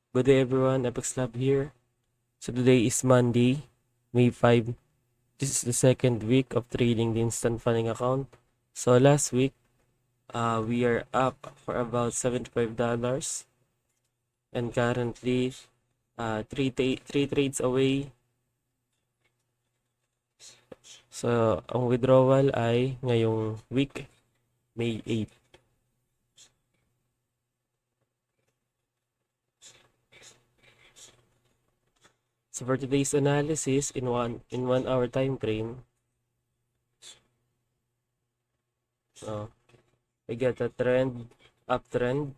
Good day everyone, Apex Lab here. So today is Monday, May 5. This is the second week of trading the instant funding account. So last week, we are up for about $75 and currently three trades away. So ang withdrawal ay ngayong week, May 8. So for today's analysis in 1 hour time frame, I get a uptrend.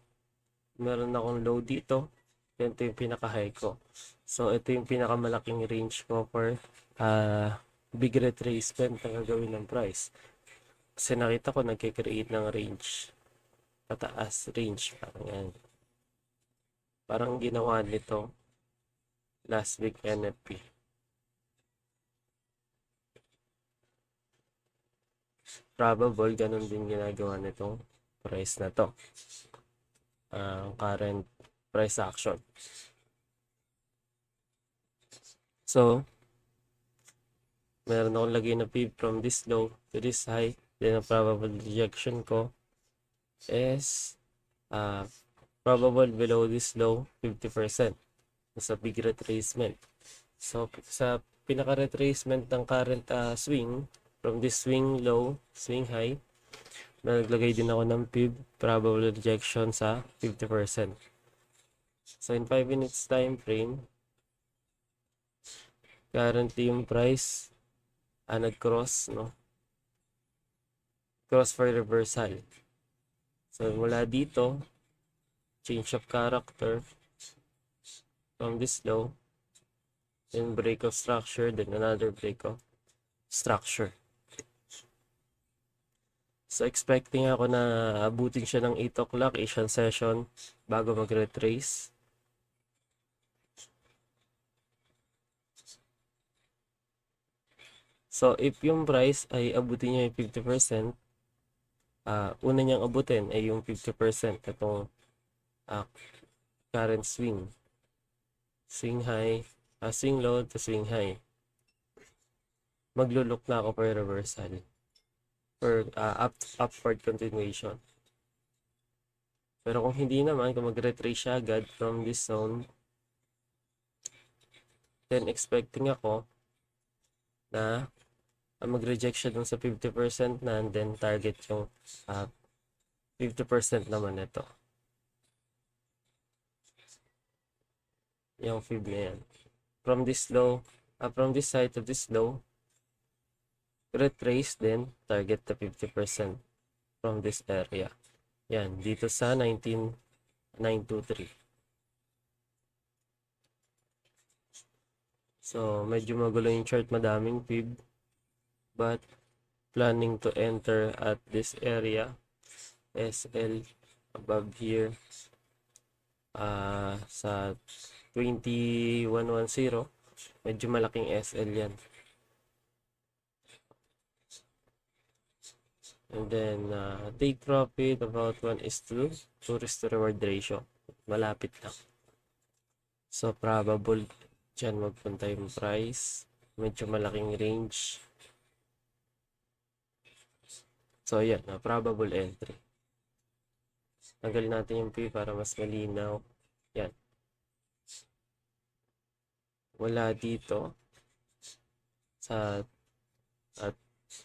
Meron akong low dito. Ito yung pinaka-high ko. So, ito yung pinakamalaking range ko for big retracement na gagawin ng price. Kasi nakita ko nagkikreate ng range. Pataas range. Parang yan. Parang ginawa nito last week NFP. Probable ganun din ginagawa nitong price na to. Current price action. So, meron akong lagay na PIB from this low to this high. Then, ang probable rejection ko is probable below this low 50% sa big retracement. So, sa pinaka-retracement ng current swing, from this swing low, swing high, naglagay din ako ng PIB, probable rejection sa 50%. So, in 5 minutes time frame, currently yung price nag-cross, no? Cross for reversal. So, mula dito, change of character from this low, then break of structure, then another break of structure. So, expecting ako na abutin siya ng 8 o'clock Asian session bago mag-retrace. So, if yung price ay abutin niya yung 50%, una niyang abutin ay yung 50% itong current swing. Swing high, swing low to swing high. Maglulok na ako for reversal. For upward continuation. Pero kung hindi naman, kung mag-retrace siya agad from this zone, then expecting ako na mag-rejection dun sa 50% na, and then target yung 50% naman ito. Yung fib na yan. From this low, from this side to this low, retrace, then target the 50% from this area. Yan, dito sa 19,923. So, medyo magulo yung chart, madaming fib. But, planning to enter at this area, SL, above here, sa 2110, medyo malaking SL yan. And then, take profit about 1:2 to risk to reward ratio. Malapit lang. So, probable dyan magpunta yung price. Medyo malaking range. So, yan. Probable entry. Tanggalin natin yung P para mas malinaw. Yan. Wala dito. Sa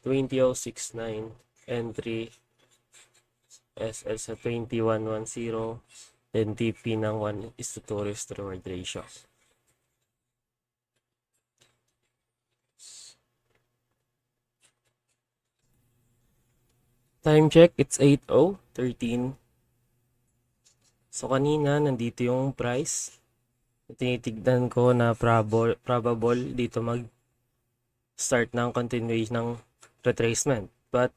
20,069. Entry. SL sa 2110. Then TP ng 1:2 risk to reward ratio. Time check, it's 8:13. So kanina nandito yung price. Tinitignan ko na probable dito mag-start ng continuation ng retracement. But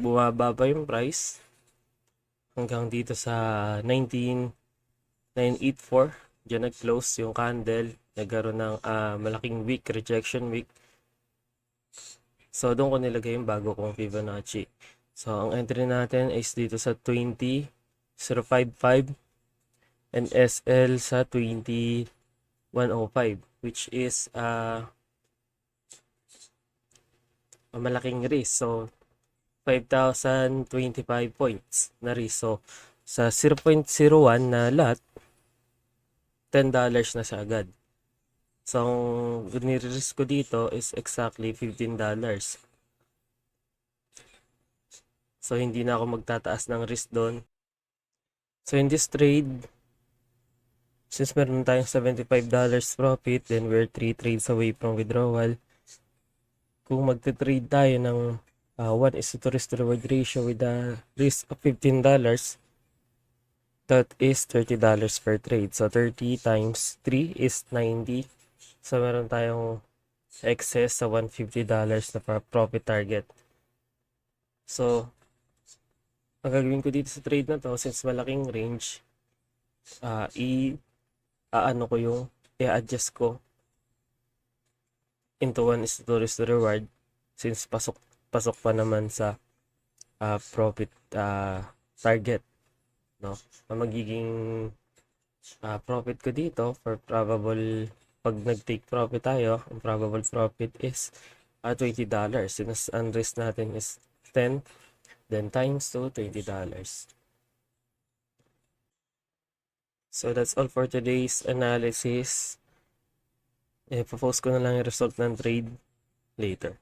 bumaba pa yung price hanggang dito sa 19,984. Diyan nag-close yung candle. Nagkaroon ng malaking wick, rejection wick. So doon ko nilagay yung bago kong Fibonacci. So ang entry natin is dito sa 20,055. and SL sa 2105, which is malaking risk. So 5,025 points na risk. So sa 0.01 na lot, $10 na siya agad. So ang nire-risk ko dito is exactly $15. So hindi na ako magtataas ng risk doon. So in this trade, since meron tayong $75 profit, then we're 3 trades away from withdrawal. Kung magte-trade tayo ng 1:2 risk to reward ratio with a risk of $15, that is $30 per trade. So 30 times 3 is 90. So meron tayong excess sa $150 na profit target. So ang gagawin ko dito sa trade na to, since malaking range, i-adjust ko into 1:2 risk to reward, since pasok pa naman sa profit target, no? Ang magiging profit ko dito for probable, pag nag-take profit tayo, ang probable profit is $20. Since ang risk natin is 10, then times to $20. So that's all for today's analysis. Ipopost ko na lang yung result ng trade later.